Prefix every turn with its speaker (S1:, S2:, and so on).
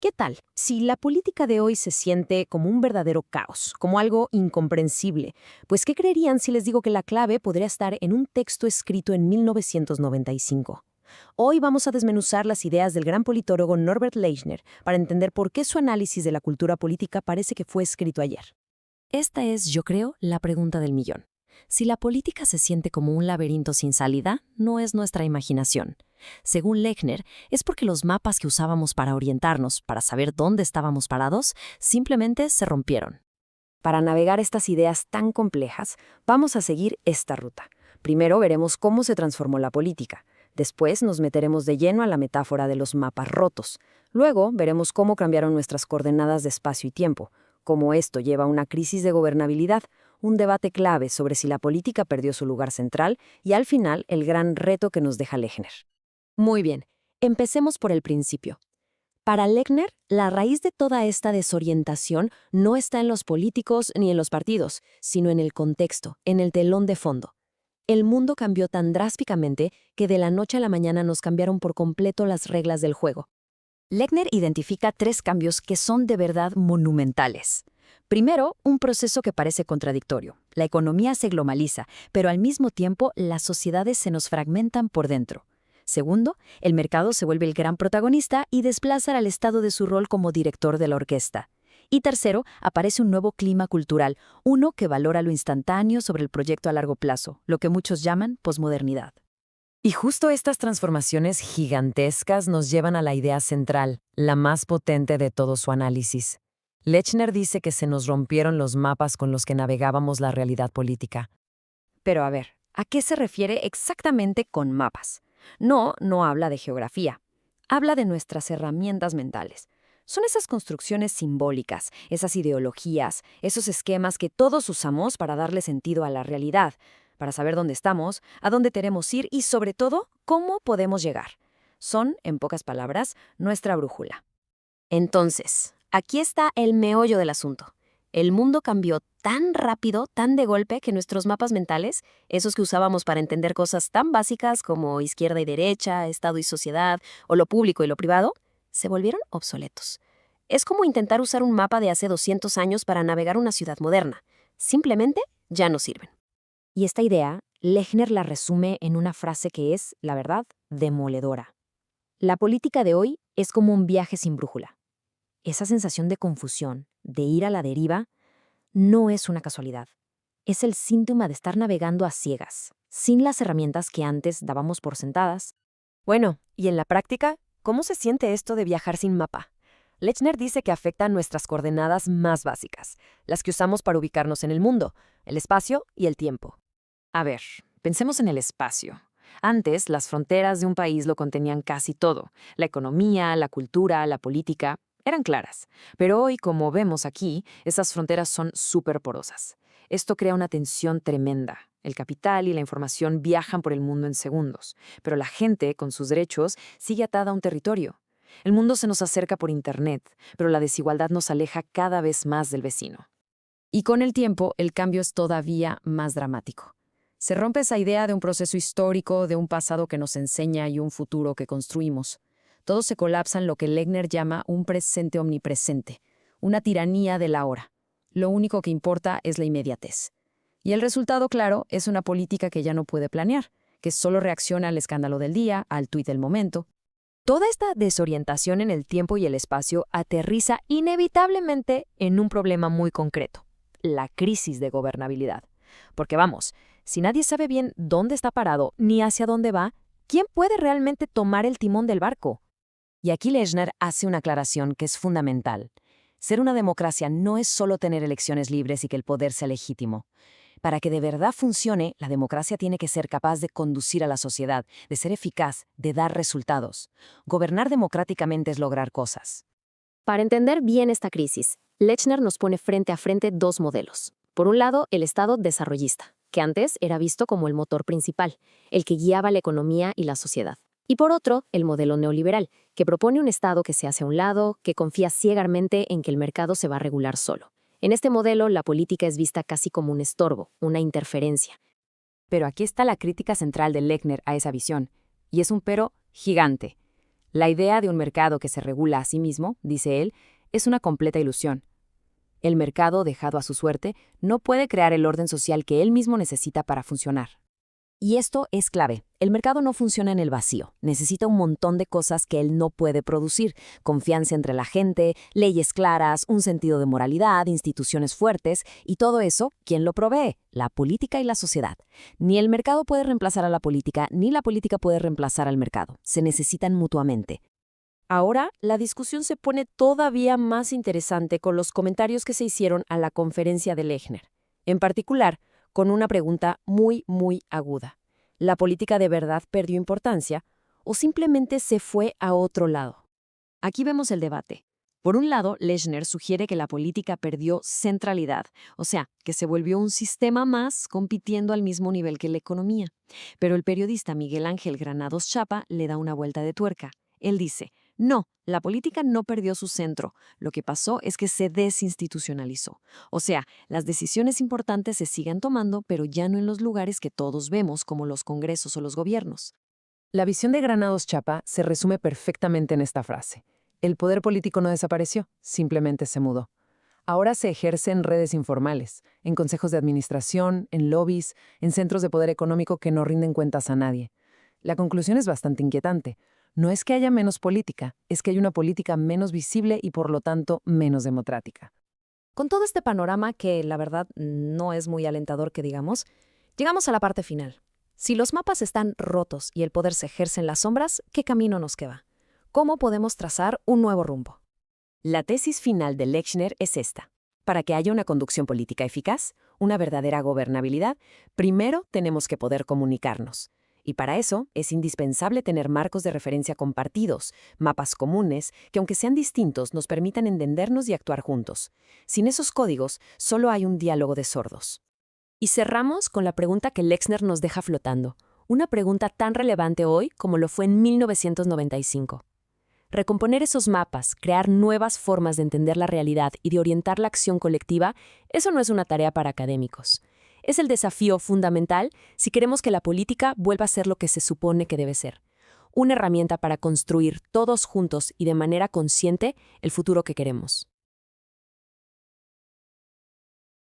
S1: ¿Qué tal si la política de hoy se siente como un verdadero caos, como algo incomprensible? Pues, ¿qué creerían si les digo que la clave podría estar en un texto escrito en 1995? Hoy vamos a desmenuzar las ideas del gran politólogo Norbert Lechner para entender por qué su análisis de la cultura política parece que fue escrito ayer. Esta es, yo creo, la pregunta del millón. Si la política se siente como un laberinto sin salida, no es nuestra imaginación. Según Lechner, es porque los mapas que usábamos para orientarnos, para saber dónde estábamos parados, simplemente se rompieron. Para navegar estas ideas tan complejas, vamos a seguir esta ruta. Primero veremos cómo se transformó la política. Después nos meteremos de lleno a la metáfora de los mapas rotos. Luego veremos cómo cambiaron nuestras coordenadas de espacio y tiempo, cómo esto lleva a una crisis de gobernabilidad, un debate clave sobre si la política perdió su lugar central y, al final, el gran reto que nos deja Lechner. Muy bien, empecemos por el principio. Para Lechner, la raíz de toda esta desorientación no está en los políticos ni en los partidos, sino en el contexto, en el telón de fondo. El mundo cambió tan drásticamente que de la noche a la mañana nos cambiaron por completo las reglas del juego. Lechner identifica tres cambios que son de verdad monumentales. Primero, un proceso que parece contradictorio. La economía se globaliza, pero al mismo tiempo las sociedades se nos fragmentan por dentro. Segundo, el mercado se vuelve el gran protagonista y desplaza al Estado de su rol como director de la orquesta. Y tercero, aparece un nuevo clima cultural, uno que valora lo instantáneo sobre el proyecto a largo plazo, lo que muchos llaman posmodernidad. Y justo estas transformaciones gigantescas nos llevan a la idea central, la más potente de todo su análisis. Lechner dice que se nos rompieron los mapas con los que navegábamos la realidad política. Pero a ver, ¿a qué se refiere exactamente con mapas? No habla de geografía. Habla de nuestras herramientas mentales. Son esas construcciones simbólicas, esas ideologías, esos esquemas que todos usamos para darle sentido a la realidad, para saber dónde estamos, a dónde queremos ir y, sobre todo, cómo podemos llegar. Son, en pocas palabras, nuestra brújula. Entonces, aquí está el meollo del asunto. El mundo cambió tan rápido, tan de golpe, que nuestros mapas mentales, esos que usábamos para entender cosas tan básicas como izquierda y derecha, Estado y sociedad, o lo público y lo privado, se volvieron obsoletos. Es como intentar usar un mapa de hace 200 años para navegar una ciudad moderna. Simplemente ya no sirven. Y esta idea, Lechner la resume en una frase que es, la verdad, demoledora. La política de hoy es como un viaje sin brújula. Esa sensación de confusión, de ir a la deriva, no es una casualidad. Es el síntoma de estar navegando a ciegas, sin las herramientas que antes dábamos por sentadas. Bueno, y en la práctica, ¿cómo se siente esto de viajar sin mapa? Lechner dice que afecta a nuestras coordenadas más básicas, las que usamos para ubicarnos en el mundo, el espacio y el tiempo. A ver, pensemos en el espacio. Antes, las fronteras de un país lo contenían casi todo. La economía, la cultura, la política eran claras. Pero hoy, como vemos aquí, esas fronteras son súper porosas. Esto crea una tensión tremenda. El capital y la información viajan por el mundo en segundos, pero la gente, con sus derechos, sigue atada a un territorio. El mundo se nos acerca por Internet, pero la desigualdad nos aleja cada vez más del vecino. Y con el tiempo, el cambio es todavía más dramático. Se rompe esa idea de un proceso histórico, de un pasado que nos enseña y un futuro que construimos. Todo se colapsa en lo que Lechner llama un presente omnipresente, una tiranía de la hora. Lo único que importa es la inmediatez. Y el resultado, claro, es una política que ya no puede planear, que solo reacciona al escándalo del día, al tuit del momento. Toda esta desorientación en el tiempo y el espacio aterriza inevitablemente en un problema muy concreto: la crisis de gobernabilidad. Porque vamos, si nadie sabe bien dónde está parado ni hacia dónde va, ¿quién puede realmente tomar el timón del barco? Y aquí Lechner hace una aclaración que es fundamental. Ser una democracia no es solo tener elecciones libres y que el poder sea legítimo. Para que de verdad funcione, la democracia tiene que ser capaz de conducir a la sociedad, de ser eficaz, de dar resultados. Gobernar democráticamente es lograr cosas. Para entender bien esta crisis, Lechner nos pone frente a frente dos modelos. Por un lado, el Estado desarrollista, que antes era visto como el motor principal, el que guiaba la economía y la sociedad. Y por otro, el modelo neoliberal, que propone un Estado que se hace a un lado, que confía ciegamente en que el mercado se va a regular solo. En este modelo, la política es vista casi como un estorbo, una interferencia. Pero aquí está la crítica central de Lechner a esa visión, y es un pero gigante.
S2: La idea de un mercado que se regula a sí mismo, dice él, es una completa ilusión. El mercado, dejado a su suerte, no puede crear el orden social que él mismo necesita para funcionar.
S1: Y esto es clave. El mercado no funciona en el vacío. Necesita un montón de cosas que él no puede producir. Confianza entre la gente, leyes claras, un sentido de moralidad, instituciones fuertes, y todo eso, ¿quién lo provee? La política y la sociedad. Ni el mercado puede reemplazar a la política, ni la política puede reemplazar al mercado. Se necesitan mutuamente. Ahora, la discusión se pone todavía más interesante con los comentarios que se hicieron a la conferencia de Lechner. En particular, con una pregunta muy aguda. ¿La política de verdad perdió importancia o simplemente se fue a otro lado? Aquí vemos el debate. Por un lado, Lechner sugiere que la política perdió centralidad, o sea, que se volvió un sistema más compitiendo al mismo nivel que la economía. Pero el periodista Miguel Ángel Granados Chapa le da una vuelta de tuerca. Él dice, no, la política no perdió su centro, lo que pasó es que se desinstitucionalizó. O sea, las decisiones importantes se siguen tomando, pero ya no en los lugares que todos vemos, como los congresos o los gobiernos.
S2: La visión de Granados Chapa se resume perfectamente en esta frase. El poder político no desapareció, simplemente se mudó. Ahora se ejerce en redes informales, en consejos de administración, en lobbies, en centros de poder económico que no rinden cuentas a nadie. La conclusión es bastante inquietante. No es que haya menos política, es que hay una política menos visible y por lo tanto menos democrática.
S1: Con todo este panorama, que la verdad no es muy alentador que digamos, llegamos a la parte final. Si los mapas están rotos y el poder se ejerce en las sombras, ¿qué camino nos queda? ¿Cómo podemos trazar un nuevo rumbo? La tesis final de Lechner es esta. Para que haya una conducción política eficaz, una verdadera gobernabilidad, primero tenemos que poder comunicarnos. Y para eso es indispensable tener marcos de referencia compartidos, mapas comunes, que aunque sean distintos nos permitan entendernos y actuar juntos. Sin esos códigos, solo hay un diálogo de sordos. Y cerramos con la pregunta que Lechner nos deja flotando, una pregunta tan relevante hoy como lo fue en 1995. Recomponer esos mapas, crear nuevas formas de entender la realidad y de orientar la acción colectiva, eso no es una tarea para académicos. Es el desafío fundamental si queremos que la política vuelva a ser lo que se supone que debe ser. Una herramienta para construir todos juntos y de manera consciente el futuro que queremos.